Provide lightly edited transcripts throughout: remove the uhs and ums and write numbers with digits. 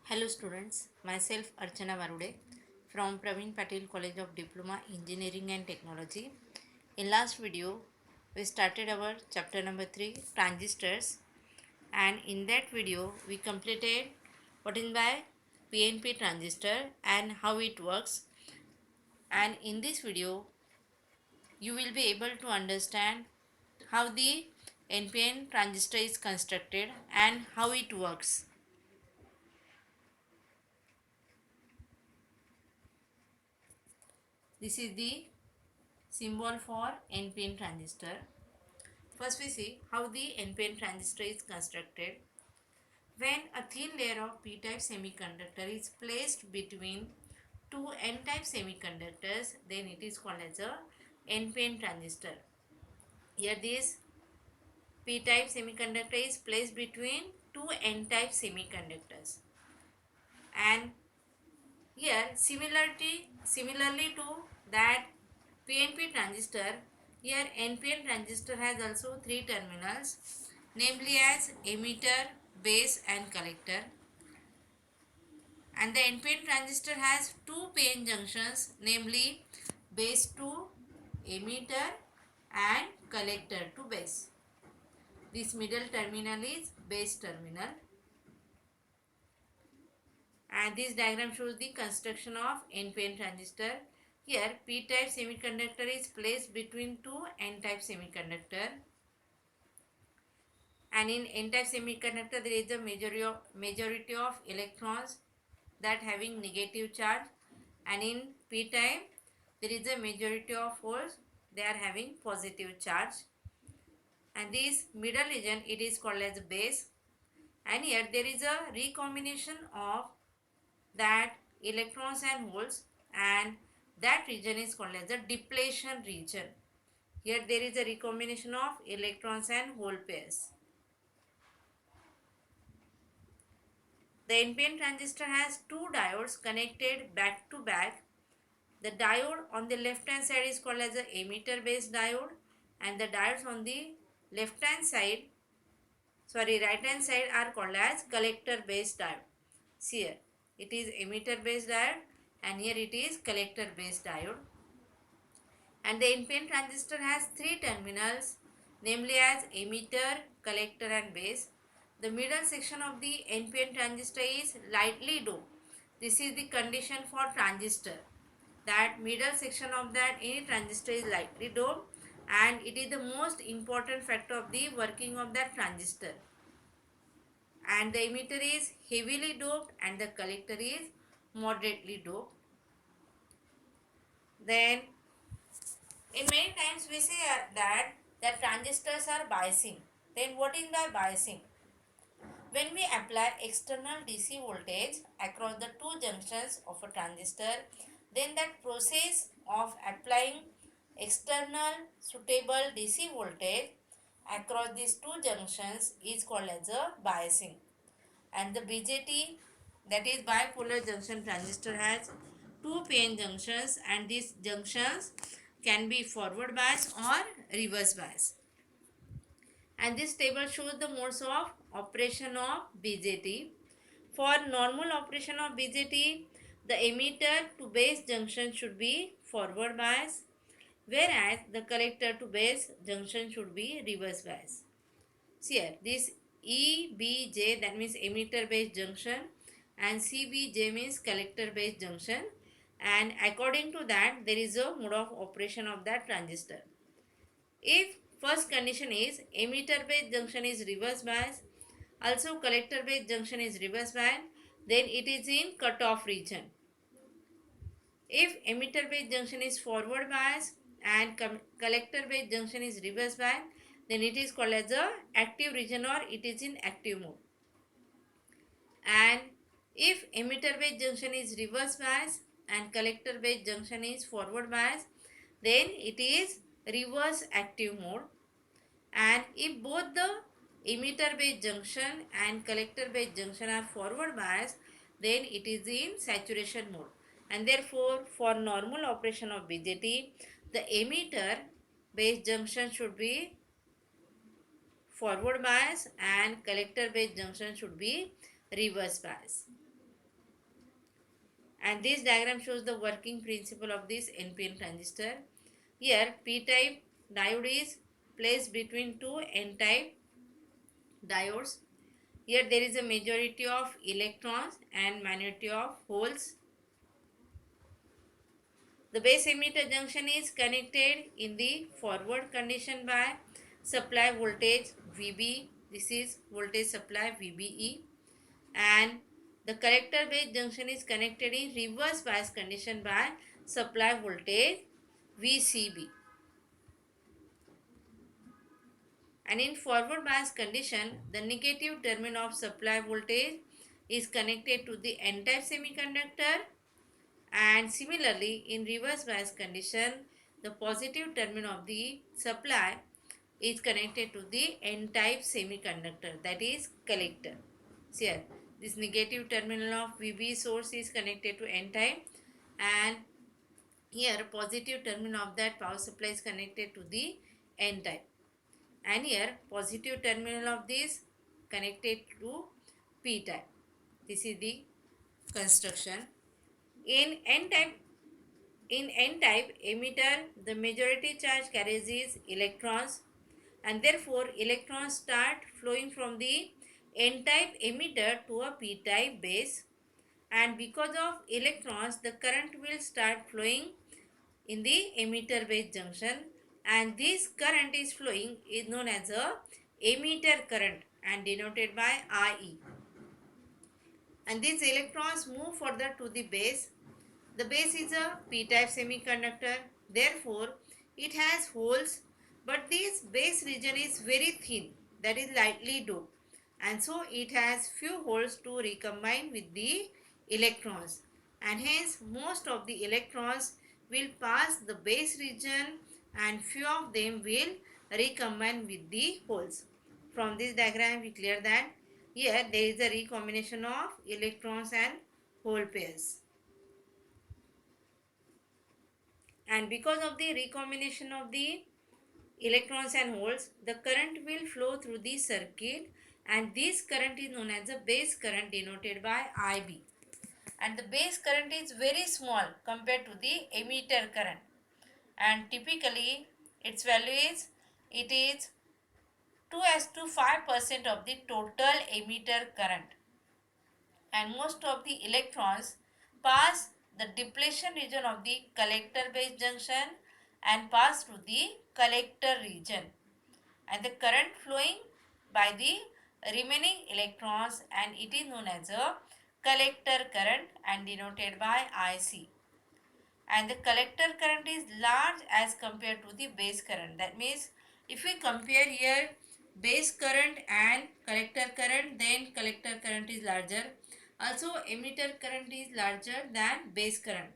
Hello students, myself Archana Varude from Praveen Patel College of Diploma Engineering and Technology. In last video, we started our chapter number 3 transistors, and in that video we completed what is by PNP transistor and how it works, and in this video you will be able to understand how the NPN transistor is constructed and how it works. This is the symbol for NPN transistor. First we see how the NPN transistor is constructed. When a thin layer of p-type semiconductor is placed between two n-type semiconductors, then it is called as a NPN transistor. Here this p-type semiconductor is placed between two n-type semiconductors, and here similarly to that PNP transistor, here NPN transistor has also three terminals, namely as emitter, base and collector, and the NPN transistor has two PN junctions, namely base to emitter and collector to base. This middle terminal is base terminal, and this diagram shows the construction of NPN transistor. Here p-type semiconductor is placed between two n-type semiconductor, and in n-type semiconductor there is a majority of electrons that having negative charge, and in p-type there is a majority of holes they are having positive charge, and this middle region it is called as base, and here there is a recombination of that electrons and holes, and that region is called as a depletion region. Here there is a recombination of electrons and hole pairs. The NPN transistor has two diodes connected back to back. The diode on the left hand side is called as a emitter based diode, and the diodes on the right hand side are called as collector based diode. See here, it is emitter based diode and here it is collector based diode. And the NPN transistor has three terminals, namely as emitter, collector and base. The middle section of the NPN transistor is lightly doped. This is the condition for transistor, that middle section of that any transistor is lightly doped, and it is the most important factor of the working of that transistor. And the emitter is heavily doped and the collector is moderately doped. Then in many times we say that the transistors are biasing. Then what is by biasing? When we apply external DC voltage across the two junctions of a transistor, then that process of applying external suitable DC voltage across these two junctions is called as a biasing. And the BJT, that is bipolar junction transistor, has two PN junctions, and these junctions can be forward bias or reverse bias. And this table shows the modes of operation of BJT. For normal operation of BJT, the emitter to base junction should be forward bias, whereas the collector to base junction should be reverse bias. See here, this EBJ, that means emitter base junction, and CBJ means collector base junction, and according to that there is a mode of operation of that transistor. If first condition is emitter base junction is reverse bias, also collector base junction is reverse bias, then it is in cutoff region. If emitter base junction is forward bias and collector base junction is reverse bias, then it is called as a active region or it is in active mode. And if emitter base junction is reverse bias and collector base junction is forward bias, then it is reverse active mode. And if both the emitter base junction and collector base junction are forward bias, then it is in saturation mode. And therefore for normal operation of BJT, the emitter base junction should be forward bias and collector base junction should be reverse bias. And this diagram shows the working principle of this NPN transistor. Here P-type diode is placed between two N-type diodes. Here there is a majority of electrons and minority of holes. The base emitter junction is connected in the forward condition by supply voltage VB. This is voltage supply VBE. And the collector base junction is connected in reverse bias condition by supply voltage VCB. And in forward bias condition, the negative terminal of supply voltage is connected to the N-type semiconductor, and similarly in reverse bias condition, the positive terminal of the supply is connected to the N-type semiconductor, that is collector. See here, this negative terminal of VB source is connected to N-type, and here positive terminal of that power supply is connected to the N-type, and here positive terminal of this connected to P-type. This is the construction. In N-type emitter, the majority charge carries is electrons, and therefore electrons start flowing from the N-type emitter to a P-type base, and because of electrons the current will start flowing in the emitter base junction, and this current is flowing is known as a emitter current and denoted by IE. And these electrons move further to the base. The base is a P-type semiconductor, therefore it has holes, but this base region is very thin, that is lightly doped, and so it has few holes to recombine with the electrons, and hence most of the electrons will pass the base region and few of them will recombine with the holes. From this diagram we clear that here there is a recombination of electrons and hole pairs. And because of the recombination of the electrons and holes, the current will flow through the circuit, and this current is known as the base current denoted by IB. And the base current is very small compared to the emitter current, and typically its value is, it is 2:5% of the total emitter current, and most of the electrons pass the depletion region of the collector base junction and pass through the collector region, and the current flowing by the remaining electrons, and it is known as a collector current and denoted by IC. And the collector current is large as compared to the base current. That means if we compare here base current and collector current, then collector current is larger. Also emitter current is larger than base current,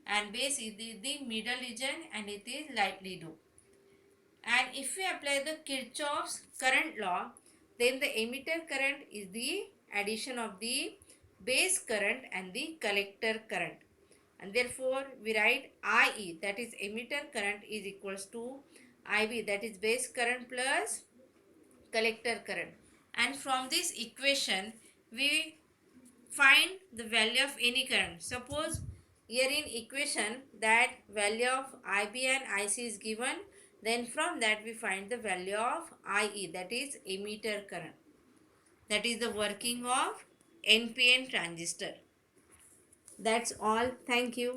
and base is the middle region and it is lightly doped. And if we apply the Kirchhoff's current law, then the emitter current is the addition of the base current and the collector current, and therefore we write IE, that is emitter current, is equals to IB, that is base current plus collector current. And from this equation we find the value of any current. Suppose here in equation that value of IB and IC is given, then from that we find the value of IE, that is emitter current. That is the working of NPN transistor. That's all. Thank you.